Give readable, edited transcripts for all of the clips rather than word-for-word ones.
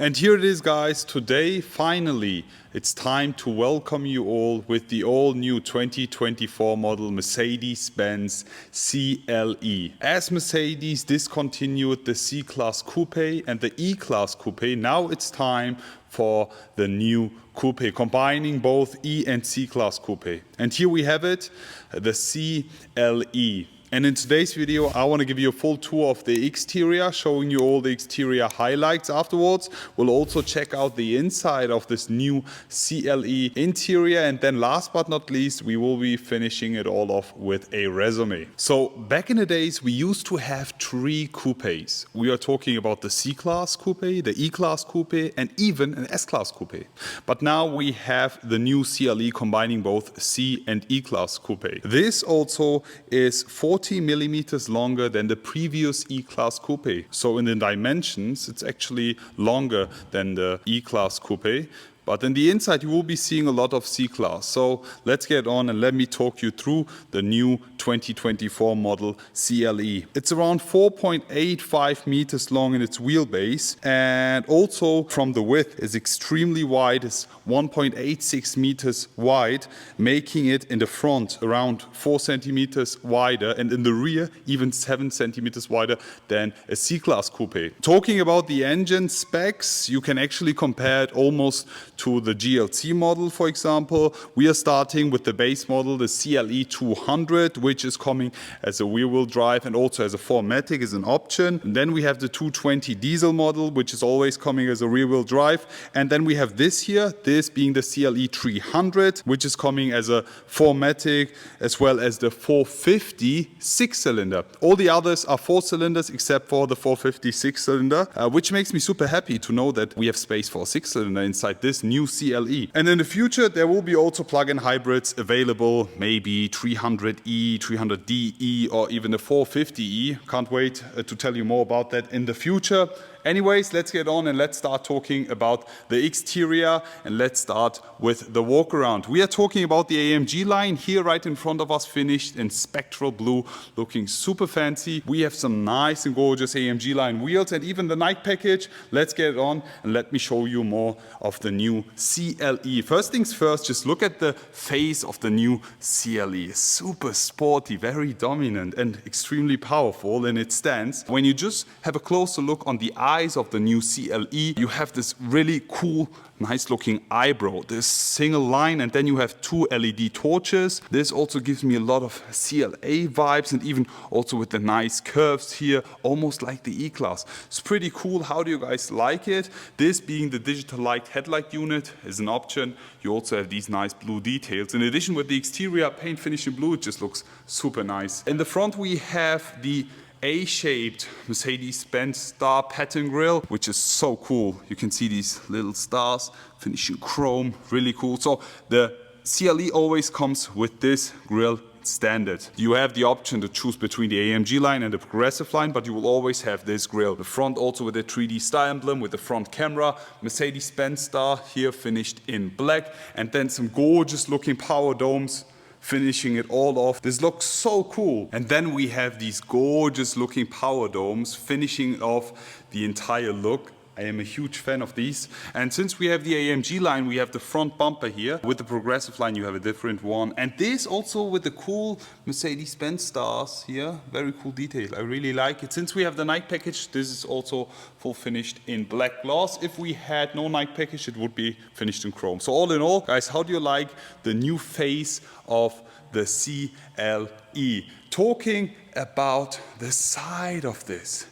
And here it is, guys. Today, finally, it's time to welcome you all with the all-new 2024 model Mercedes Benz CLE. As Mercedes discontinued the C-Class Coupe and the E-Class Coupe, now it's time for the new Coupe, combining both E and C-Class Coupe. And here we have it, the CLE. And in today's video, I want to give you a full tour of the exterior, showing you all the exterior highlights afterwards. We'll also check out the inside of this new CLE interior. And then last but not least, we will be finishing it all off with a resume. So back in the days, we used to have 3 coupes. We are talking about the C-Class Coupe, the E-Class Coupe, and even an S-Class Coupe. But now we have the new CLE combining both C and E-Class Coupe. This also is 40 millimeters longer than the previous E-Class Coupe. So in the dimensions, it's actually longer than the E-Class Coupe. But in the inside, you will be seeing a lot of C-Class. So let's get on and let me talk you through the new 2024 model CLE. It's around 4.85 meters long in its wheelbase, and also from the width is extremely wide. It's 1.86 meters wide, making it in the front around 4 centimeters wider, and in the rear even 7 centimeters wider than a C-Class Coupe. Talking about the engine specs, you can actually compare it almost to the GLC model, for example. We are starting with the base model, the CLE 200, which is coming as a rear-wheel drive and also as a 4MATIC as an option. And then we have the 220 diesel model, which is always coming as a rear-wheel drive. And then we have this here, this being the CLE 300, which is coming as a 4MATIC, as well as the 450 6-cylinder. All the others are 4 cylinders except for the 450 6-cylinder, which makes me super happy to know that we have space for a 6-cylinder inside this new CLE. And in the future, there will be also plug-in hybrids available, maybe 300e, 300DE, or even the 450e. Can't wait to tell you more about that in the future. Anyways, let's get on and let's start talking about the exterior, and let's start with the walk around. We are talking about the AMG line here right in front of us, finished in spectral blue, looking super fancy. We have some nice and gorgeous AMG line wheels and even the night package. Let's get on and let me show you more of the new CLE. First things first, just look at the face of the new CLE. Super sporty, very dominant and extremely powerful in its stance. When you just have a closer look on the eyes of the new CLE, you have this really cool, nice looking eyebrow, this single line, and then you have 2 LED torches. This also gives me a lot of CLA vibes, and even also with the nice curves here, almost like the E-Class. It's pretty cool. How do you guys like it? This being the digital light headlight unit is an option. You also have these nice blue details. In addition, with the exterior paint finish in blue, it just looks super nice. In the front we have the A-shaped Mercedes Benz star pattern grille, which is so cool. You can see these little stars finishing chrome, really cool. So the CLE always comes with this grille standard. You have the option to choose between the AMG line and the progressive line, but you will always have this grille. The front also with a 3D star emblem with the front camera, Mercedes Benz star here finished in black, and then some gorgeous looking power domes finishing it all off. This looks so cool. And then we have these gorgeous looking power domes finishing off the entire look. I am a huge fan of these. And since we have the AMG line, we have the front bumper here. With the progressive line, you have a different one. And this also with the cool Mercedes-Benz stars here. Very cool detail. I really like it. Since we have the night package, this is also full finished in black gloss. If we had no night package, it would be finished in chrome. So all in all, guys, how do you like the new face of the CLE? Talking about the side of this,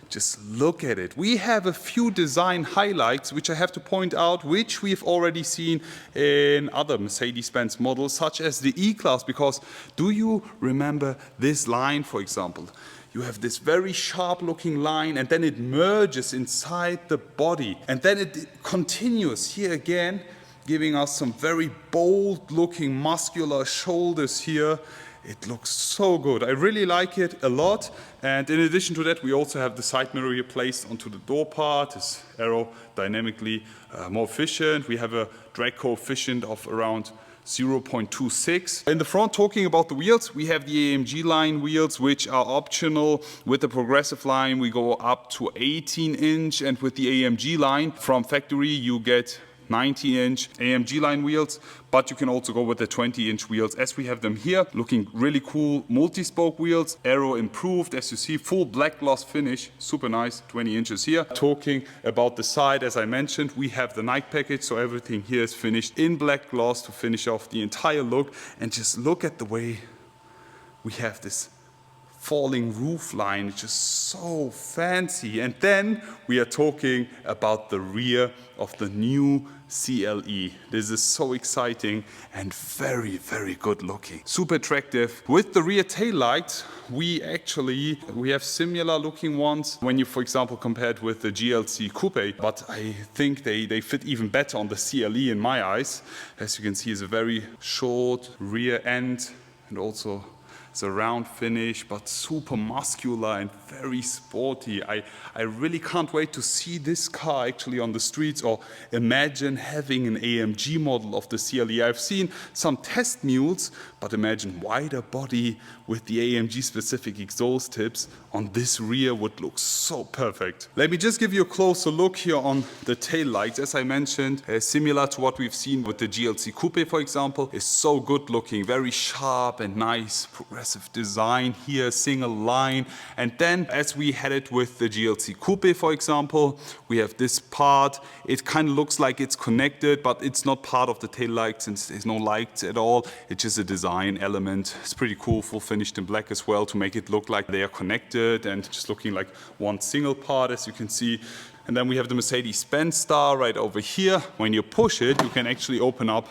just look at it. We have a few design highlights which I have to point out, which we've already seen in other Mercedes-Benz models, such as the E-Class, because do you remember this line, for example? You have this very sharp looking line, and then it merges inside the body, and then it continues here again, giving us some very bold looking muscular shoulders here. It looks so good. I really like it a lot. And in addition to that, we also have the side mirror here placed onto the door part. It's aerodynamically more efficient. We have a drag coefficient of around 0.26. In the front, talking about the wheels, we have the AMG line wheels, which are optional. With the progressive line, we go up to 18-inch, and with the AMG line from factory, you get 90-inch AMG line wheels, but you can also go with the 20-inch wheels as we have them here. Looking really cool, multi-spoke wheels, aero improved, as you see, full black gloss finish, super nice, 20 inches here. Talking about the side, as I mentioned, we have the night package, so everything here is finished in black gloss to finish off the entire look. And just look at the way we have this falling roof line, it's just so fancy. And then we are talking about the rear of the new CLE. This is so exciting and very, very good looking. Super attractive. With the rear tail lights, we have similar looking ones when you, for example, compare it with the GLC Coupe, but I think they fit even better on the CLE in my eyes. As you can see, it's a very short rear end and also it's a round finish, but super muscular and very sporty. I really can't wait to see this car actually on the streets, or imagine having an AMG model of the CLE. I've seen some test mules, but imagine wider body with the AMG specific exhaust tips on this rear would look so perfect. Let me just give you a closer look here on the tail lights. As I mentioned, similar to what we've seen with the GLC Coupe, for example, is so good looking, very sharp and nice, progressive design here, single line. And then as we had it with the GLC Coupe, for example, we have this part. It kind of looks like it's connected, but it's not part of the tail lights since there's no lights at all. It's just a design element. It's pretty cool, full finished in black as well to make it look like they are connected and just looking like one single part, as you can see. And then we have the Mercedes Benz star right over here. When you push it, you can actually open up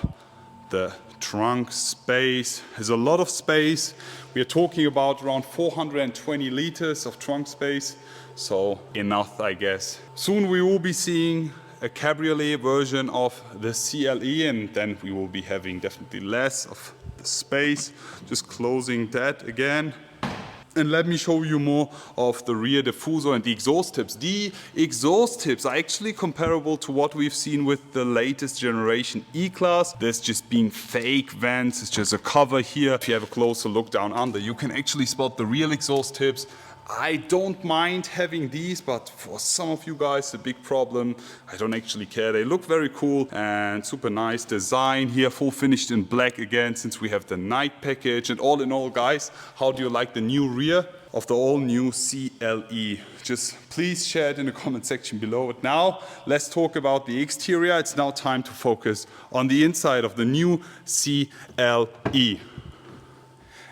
the trunk space. There's a lot of space. We are talking about around 420 liters of trunk space, so enough, I guess. Soon we will be seeing a cabriolet version of the CLE, and then we will be having definitely less of the space. Just closing that again. And let me show you more of the rear diffuser and the exhaust tips. The exhaust tips are actually comparable to what we've seen with the latest generation E-Class. There's just being fake vents, it's just a cover here. If you have a closer look down under, you can actually spot the real exhaust tips. I don't mind having these, but for some of you guys, a big problem. I don't actually care. They look very cool and super nice design here, full finished in black again, since we have the night package. And all in all, guys, how do you like the new rear of the all new CLE? Just please share it in the comment section below. But now let's talk about the exterior. It's now time to focus on the inside of the new CLE.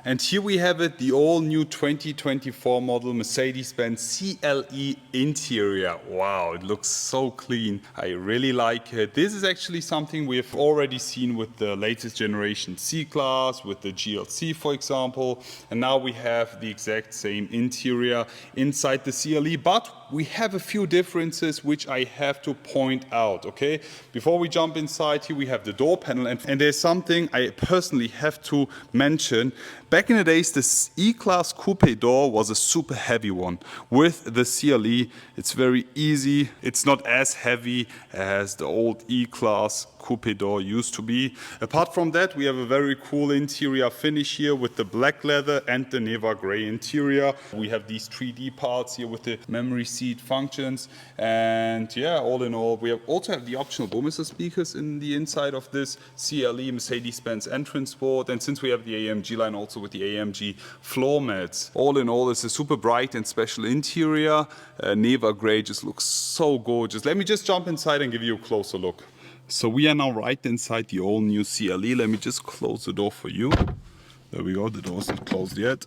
And here we have it, the all-new 2024 model Mercedes Benz CLE interior. Wow, it looks so clean. I really like it. This is actually something we have already seen with the latest generation C-Class, with the GLC, for example. And now we have the exact same interior inside the CLE, but we have a few differences which I have to point out, okay? Before we jump inside, here we have the door panel, and there's something I personally have to mention. Back in the days, this E-Class Coupe door was a super heavy one. With the CLE, it's very easy. It's not as heavy as the old E-Class Coupe door used to be. Apart from that, we have a very cool interior finish here with the black leather and the Neva gray interior. We have these 3D parts here with the memory seat functions. And yeah, all in all, we also have the optional Burmester speakers in the inside of this CLE Mercedes-Benz entrance board. And since we have the AMG line also with the AMG floor mats. All in all, it's a super bright and special interior. Neva gray just looks so gorgeous. Let me just jump inside and give you a closer look. So we are now right inside the all new CLE. Let me just close the door for you. There we go, the door's not closed yet.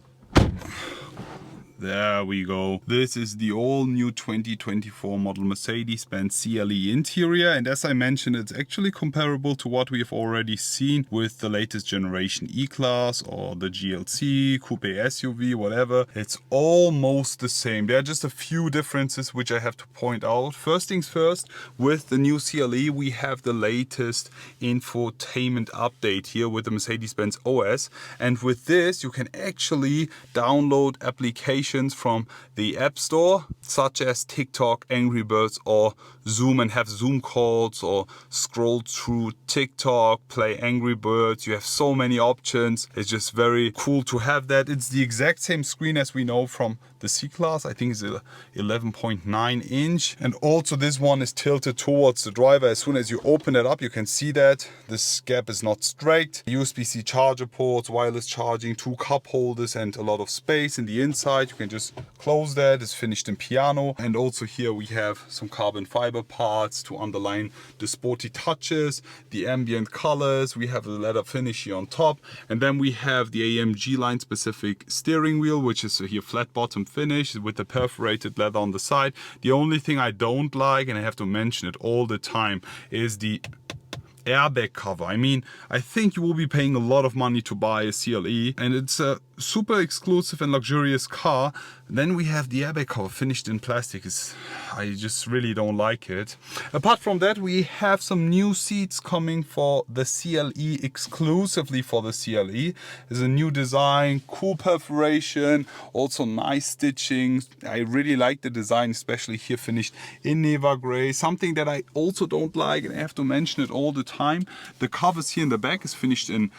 There we go. This is the all new 2024 model Mercedes Benz CLE interior, and as I mentioned, it's actually comparable to what we've already seen with the latest generation E-Class or the GLC, Coupe SUV, whatever. It's almost the same. There are just a few differences which I have to point out. First things first, with the new CLE we have the latest infotainment update here with the Mercedes Benz OS, and with this you can actually download applications applications from the App Store, such as TikTok, Angry Birds, or Zoom, and have Zoom calls or scroll through TikTok, play Angry Birds. You have so many options. It's just very cool to have that. It's the exact same screen as we know from the C-Class. I think it's a 11.9 inch. And also this one is tilted towards the driver. As soon as you open it up, you can see that this gap is not straight. USB-C charger ports, wireless charging, 2 cup holders, and a lot of space in the inside. You can just close that. It's finished in piano. And also here we have some carbon fiber parts to underline the sporty touches, the ambient colors. We have the leather finish here on top. And then we have the AMG line specific steering wheel, which is here flat bottom finish with the perforated leather on the side. The only thing I don't like, and I have to mention it all the time, is the airbag cover. I mean, I think you will be paying a lot of money to buy a CLE, and it's a super exclusive and luxurious car. Then we have the airbag cover finished in plastic. I just really don't like it. Apart from that, we have some new seats coming for the CLE, exclusively for the CLE. There's a new design, cool perforation, also nice stitching. I really like the design, especially here finished in Neva Grey. Something that I also don't like, and I have to mention it all the time, the covers here in the back is finished in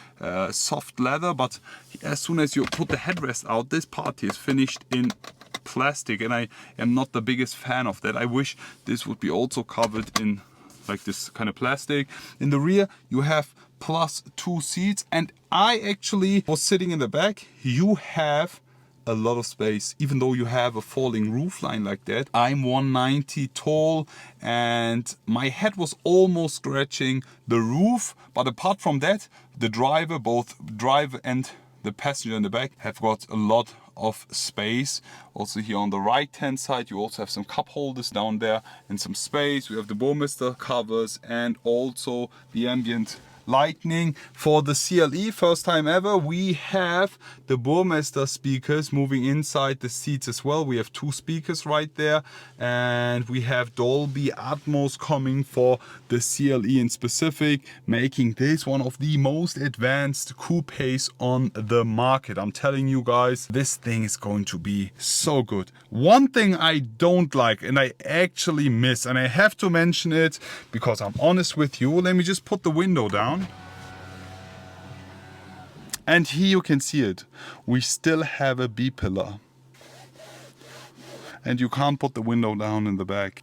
soft leather, but as soon as you put the headrest out, this part here is finished in plastic, and I am not the biggest fan of that. I wish this would be also covered in like this kind of plastic. In the rear you have plus 2 seats, and I actually was sitting in the back. You have a lot of space, even though you have a falling roofline like that. I'm 190 tall and my head was almost scratching the roof, but apart from that, the driver, both driver and the passenger in the back, have got a lot of space. Also here on the right hand side you also have some cup holders down there and some space. We have the Burmester covers and also the ambient lighting. For the CLE, first time ever, we have the Burmester speakers moving inside the seats as well. We have 2 speakers right there, and we have Dolby Atmos coming for the CLE in specific, making this one of the most advanced coupes on the market. I'm telling you guys, this thing is going to be so good. One thing I don't like, and I actually miss, and I have to mention it because I'm honest with you. Let me just put the window down. And here you can see it. We still have a B-pillar. And you can't put the window down in the back.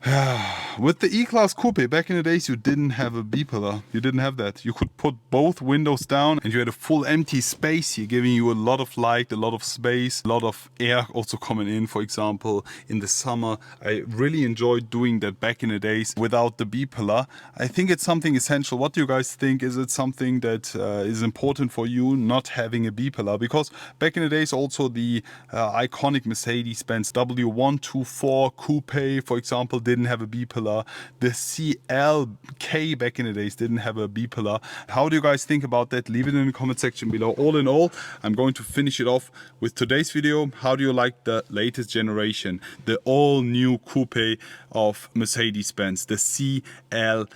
With the E-Class Coupe, back in the days, you didn't have a B-pillar. You didn't have that. You could put both windows down and you had a full empty space here, giving you a lot of light, a lot of space, a lot of air also coming in, for example, in the summer. I really enjoyed doing that back in the days without the B-pillar. I think it's something essential. What do you guys think? Is it something that is important for you, not having a B-pillar? Because back in the days, also the iconic Mercedes Benz W124 Coupe, for example, didn't have a B-pillar. The CLK back in the days didn't have a B-pillar. How do you guys think about that? Leave it in the comment section below. All in all, I'm going to finish it off with today's video. How do you like the latest generation, the all new coupe of Mercedes Benz, the CLE?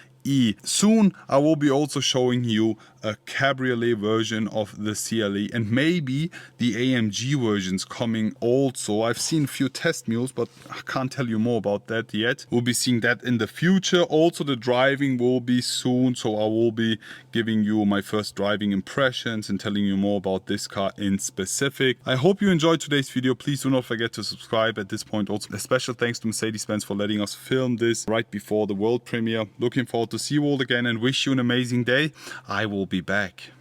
Soon I will be also showing you a cabriolet version of the CLE and maybe the AMG versions coming also. I've seen a few test mules, but I can't tell you more about that yet. We'll be seeing that in the future. Also the driving will be soon, so I will be giving you my first driving impressions and telling you more about this car in specific. I hope you enjoyed today's video. Please do not forget to subscribe at this point. Also a special thanks to Mercedes-Benz for letting us film this right before the world premiere. Looking forward to see you all again and wish you an amazing day. I will be back.